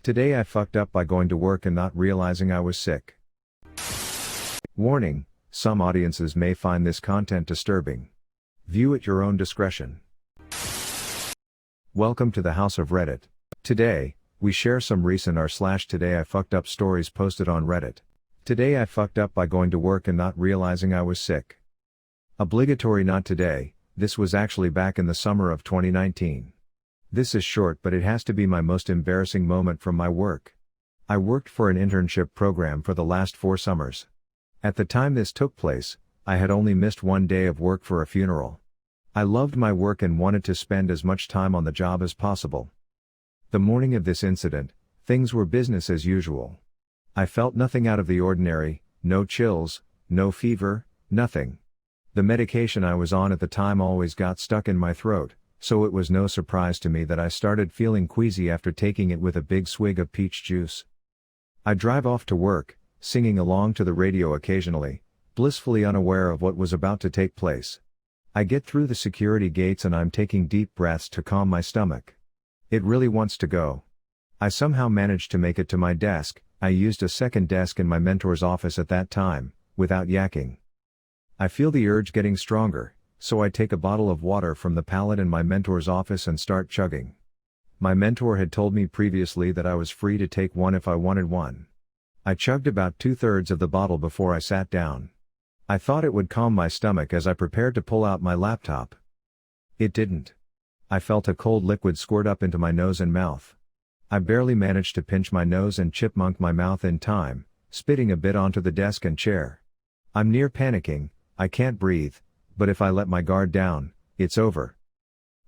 Today I fucked up by going to work and not realizing I was sick. Warning, some audiences may find this content disturbing. View at your own discretion. Welcome to the House of Reddit. Today, we share some recent r/today I fucked up stories posted on Reddit. Today I fucked up by going to work and not realizing I was sick. Obligatory not today, this was actually back in the summer of 2019. This is short but it has to be my most embarrassing moment from my work. I worked for an internship program for the last 4 summers. At the time this took place, I had only missed 1 day of work for a funeral. I loved my work and wanted to spend as much time on the job as possible. The morning of this incident, things were business as usual. I felt nothing out of the ordinary, no chills, no fever, nothing. The medication I was on at the time always got stuck in my throat, so it was no surprise to me that I started feeling queasy after taking it with a big swig of peach juice. I drive off to work, singing along to the radio occasionally, blissfully unaware of what was about to take place. I get through the security gates and I'm taking deep breaths to calm my stomach. It really wants to go. I somehow managed to make it to my desk. I used a second desk in my mentor's office at that time, without yakking. I feel the urge getting stronger, so I take a bottle of water from the pallet in my mentor's office and start chugging. My mentor had told me previously that I was free to take one if I wanted one. I chugged about 2/3 of the bottle before I sat down. I thought it would calm my stomach as I prepared to pull out my laptop. It didn't. I felt a cold liquid squirt up into my nose and mouth. I barely managed to pinch my nose and chipmunk my mouth in time, spitting a bit onto the desk and chair. I'm near panicking, I can't breathe, but if I let my guard down, it's over.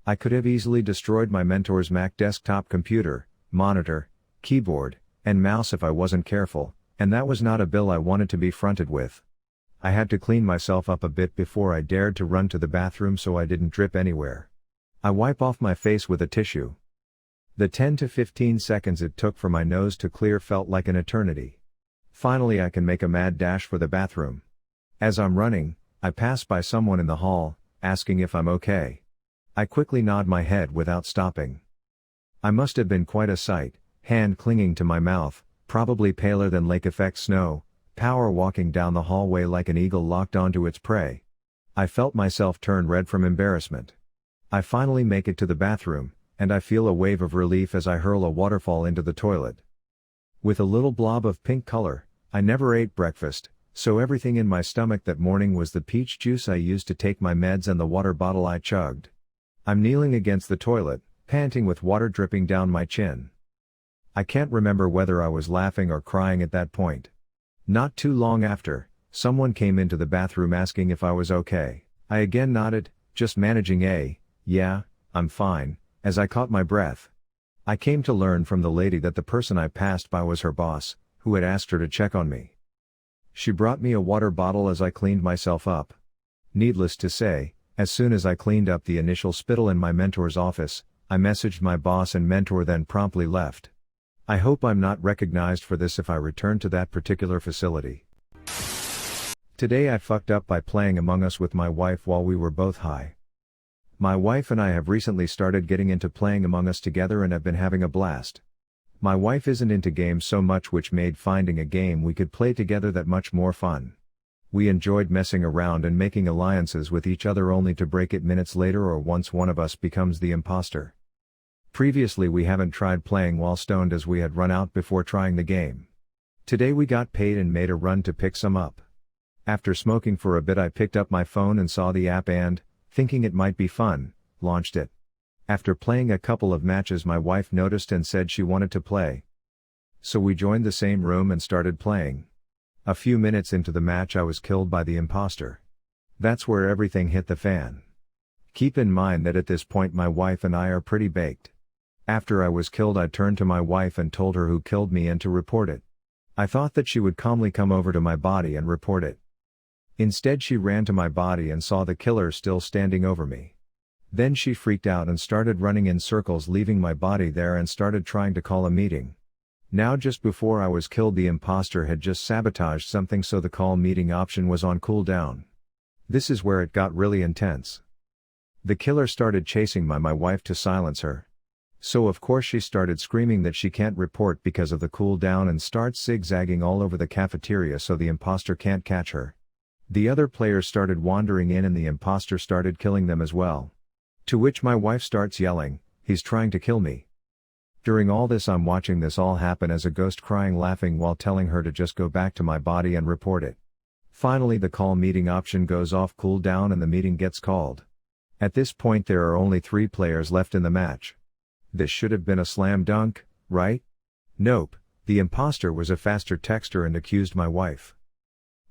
I could have easily destroyed my mentor's Mac desktop computer, monitor, keyboard, and mouse if I wasn't careful, and that was not a bill I wanted to be fronted with. I had to clean myself up a bit before I dared to run to the bathroom so I didn't drip anywhere. I wipe off my face with a tissue. The 10 to 15 seconds it took for my nose to clear felt like an eternity. Finally I can make a mad dash for the bathroom. As I'm running, I pass by someone in the hall, asking if I'm okay. I quickly nod my head without stopping. I must have been quite a sight, hand clinging to my mouth, probably paler than lake effect snow, power walking down the hallway like an eagle locked onto its prey. I felt myself turn red from embarrassment. I finally make it to the bathroom, and I feel a wave of relief as I hurl a waterfall into the toilet. With a little blob of pink color, I never ate breakfast, so everything in my stomach that morning was the peach juice I used to take my meds and the water bottle I chugged. I'm kneeling against the toilet, panting with water dripping down my chin. I can't remember whether I was laughing or crying at that point. Not too long after, someone came into the bathroom asking if I was okay. I again nodded, just managing yeah, I'm fine, as I caught my breath. I came to learn from the lady that the person I passed by was her boss, who had asked her to check on me. She brought me a water bottle as I cleaned myself up. Needless to say, as soon as I cleaned up the initial spittle in my mentor's office, I messaged my boss and mentor then promptly left. I hope I'm not recognized for this if I return to that particular facility. Today I fucked up by playing Among Us with my wife while we were both high. My wife and I have recently started getting into playing Among Us together and have been having a blast. My wife isn't into games so much, which made finding a game we could play together that much more fun. We enjoyed messing around and making alliances with each other only to break it minutes later or once one of us becomes the imposter. Previously we haven't tried playing while stoned as we had run out before trying the game. Today we got paid and made a run to pick some up. After smoking for a bit I picked up my phone and saw the app and, thinking it might be fun, launched it. After playing a couple of matches my wife noticed and said she wanted to play. So we joined the same room and started playing. A few minutes into the match I was killed by the imposter. That's where everything hit the fan. Keep in mind that at this point my wife and I are pretty baked. After I was killed I turned to my wife and told her who killed me and to report it. I thought that she would calmly come over to my body and report it. Instead she ran to my body and saw the killer still standing over me. Then she freaked out and started running in circles, leaving my body there, and started trying to call a meeting. Now just before I was killed the imposter had just sabotaged something, so the call meeting option was on cooldown. This is where it got really intense. The killer started chasing my wife to silence her. So of course she started screaming that she can't report because of the cool down and starts zigzagging all over the cafeteria so the imposter can't catch her. The other players started wandering in and the imposter started killing them as well. To which my wife starts yelling, "He's trying to kill me." During all this I'm watching this all happen as a ghost crying laughing while telling her to just go back to my body and report it. Finally the call meeting option goes off cool down and the meeting gets called. At this point there are only 3 players left in the match. This should have been a slam dunk, right? Nope, the imposter was a faster texter and accused my wife.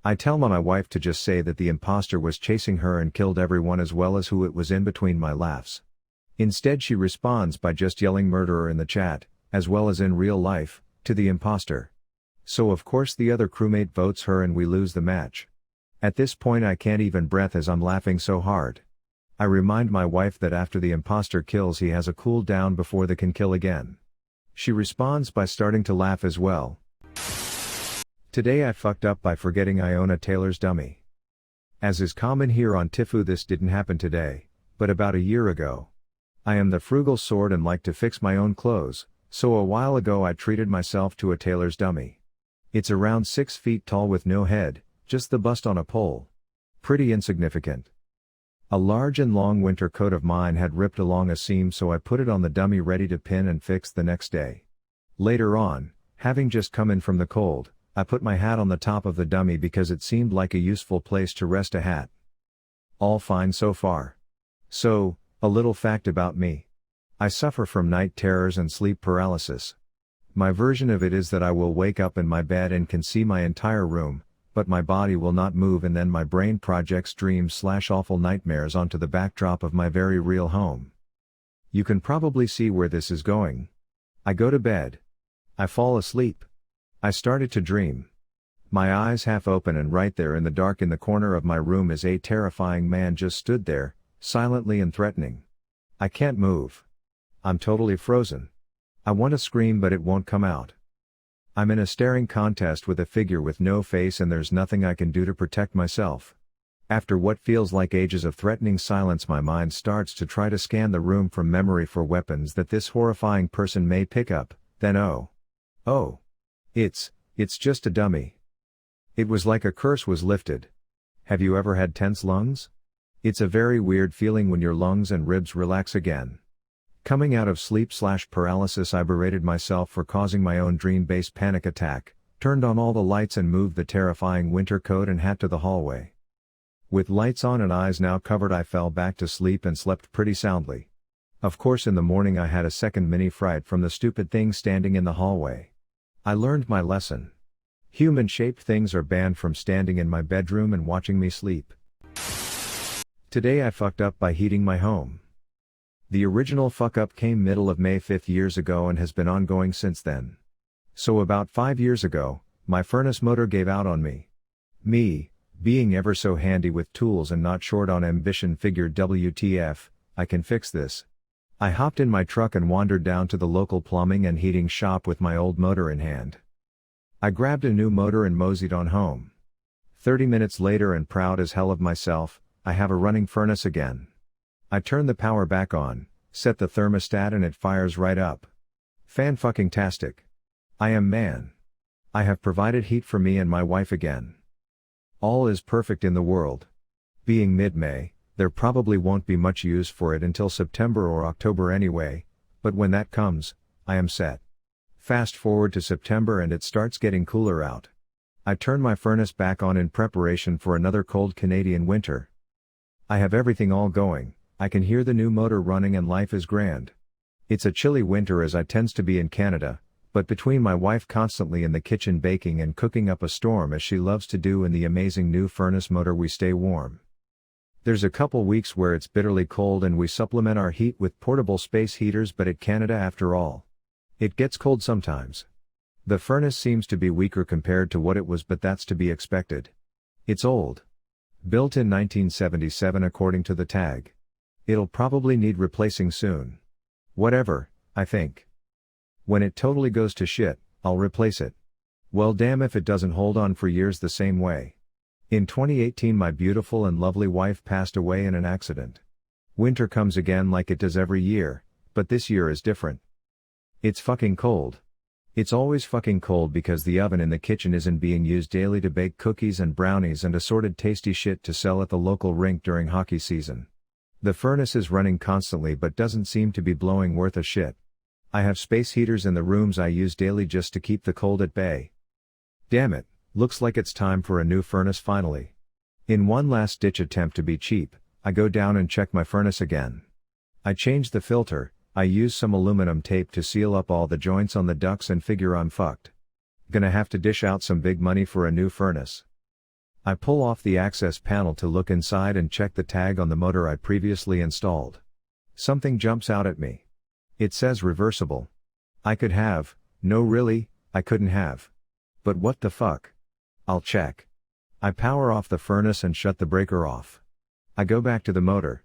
I tell my wife to just say that the imposter was chasing her and killed everyone as well as who it was in between my laughs. Instead she responds by just yelling murderer in the chat, as well as in real life, to the imposter. So of course the other crewmate votes her and we lose the match. At this point I can't even breathe as I'm laughing so hard. I remind my wife that after the imposter kills he has a cool down before they can kill again. She responds by starting to laugh as well. Today I fucked up by forgetting Ionas Dummy. As is common here on TIFU, this didn't happen today, but about a year ago. I am the frugal sort and like to fix my own clothes, so a while ago I treated myself to a tailor's dummy. It's around 6 feet tall with no head, just the bust on a pole. Pretty insignificant. A large and long winter coat of mine had ripped along a seam, so I put it on the dummy ready to pin and fix the next day. Later on, having just come in from the cold, I put my hat on the top of the dummy because it seemed like a useful place to rest a hat. All fine so far. So, a little fact about me. I suffer from night terrors and sleep paralysis. My version of it is that I will wake up in my bed and can see my entire room, but my body will not move, and then my brain projects dreams/awful nightmares onto the backdrop of my very real home. You can probably see where this is going. I go to bed. I fall asleep. I started to dream. My eyes half open and right there in the dark in the corner of my room is a terrifying man just stood there, silently and threatening. I can't move. I'm totally frozen. I want to scream but it won't come out. I'm in a staring contest with a figure with no face and there's nothing I can do to protect myself. After what feels like ages of threatening silence, my mind starts to try to scan the room from memory for weapons that this horrifying person may pick up, then oh. It's just a dummy. It was like a curse was lifted. Have you ever had tense lungs? It's a very weird feeling when your lungs and ribs relax again. Coming out of sleep/paralysis, I berated myself for causing my own dream-based panic attack, turned on all the lights and moved the terrifying winter coat and hat to the hallway. With lights on and eyes now covered, I fell back to sleep and slept pretty soundly. Of course in the morning I had a second mini fright from the stupid thing standing in the hallway. I learned my lesson. Human-shaped things are banned from standing in my bedroom and watching me sleep. Today I fucked up by heating my home. The original fuck up came middle of May 5 years ago and has been ongoing since then. So about 5 years ago, my furnace motor gave out on me. Me, being ever so handy with tools and not short on ambition, figured WTF, I can fix this. I hopped in my truck and wandered down to the local plumbing and heating shop with my old motor in hand. I grabbed a new motor and moseyed on home. 30 minutes later, and proud as hell of myself, I have a running furnace again. I turn the power back on, set the thermostat and it fires right up. Fan-fucking-tastic. I am man. I have provided heat for me and my wife again. All is perfect in the world. Being mid-May, there probably won't be much use for it until September or October anyway, but when that comes, I am set. Fast forward to September and it starts getting cooler out. I turn my furnace back on in preparation for another cold Canadian winter. I have everything all going, I can hear the new motor running and life is grand. It's a chilly winter as I tends to be in Canada, but between my wife constantly in the kitchen baking and cooking up a storm as she loves to do in the amazing new furnace motor, we stay warm. There's a couple weeks where it's bitterly cold and we supplement our heat with portable space heaters, but at Canada after all. It gets cold sometimes. The furnace seems to be weaker compared to what it was, but that's to be expected. It's old. Built in 1977 according to the tag. It'll probably need replacing soon. Whatever, I think. When it totally goes to shit, I'll replace it. Well damn if it doesn't hold on for years the same way. In 2018 my beautiful and lovely wife passed away in an accident. Winter comes again like it does every year, But this year is different. It's fucking cold. It's always fucking cold because the oven in the kitchen isn't being used daily to bake cookies and brownies and assorted tasty shit to sell at the local rink during hockey season. The furnace is running constantly but doesn't seem to be blowing worth a shit. I have space heaters in the rooms I use daily just to keep the cold at bay. Damn it, looks like it's time for a new furnace finally. In one last ditch attempt to be cheap, I go down and check my furnace again. I change the filter, I use some aluminum tape to seal up all the joints on the ducts and figure I'm fucked. Gonna have to dish out some big money for a new furnace. I pull off the access panel to look inside and check the tag on the motor I previously installed. Something jumps out at me. It says reversible. I could have, no really, I couldn't have. But what the fuck? I'll check. I power off the furnace and shut the breaker off. I go back to the motor.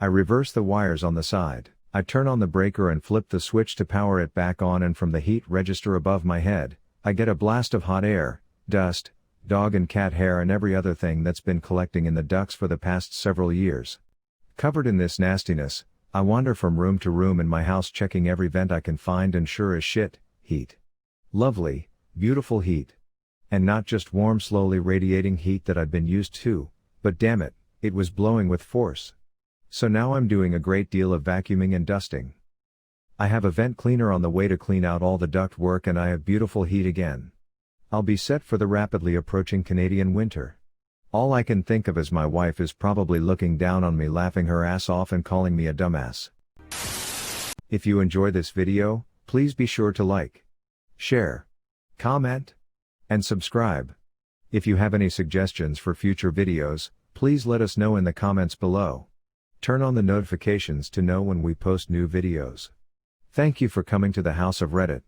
I reverse the wires on the side. I turn on the breaker and flip the switch to power it back on, and from the heat register above my head, I get a blast of hot air, dust, dog and cat hair and every other thing that's been collecting in the ducts for the past several years. Covered in this nastiness, I wander from room to room in my house checking every vent I can find, and sure as shit, heat. Lovely, beautiful heat. And not just warm slowly radiating heat that I'd been used to, but damn it, it was blowing with force. So now I'm doing a great deal of vacuuming and dusting. I have a vent cleaner on the way to clean out all the duct work, and I have beautiful heat again. I'll be set for the rapidly approaching Canadian winter. All I can think of is my wife is probably looking down on me, laughing her ass off and calling me a dumbass. If you enjoy this video, please be sure to like, share, comment, and subscribe. If you have any suggestions for future videos, please let us know in the comments below. Turn on the notifications to know when we post new videos. Thank you for coming to the House of Reddit.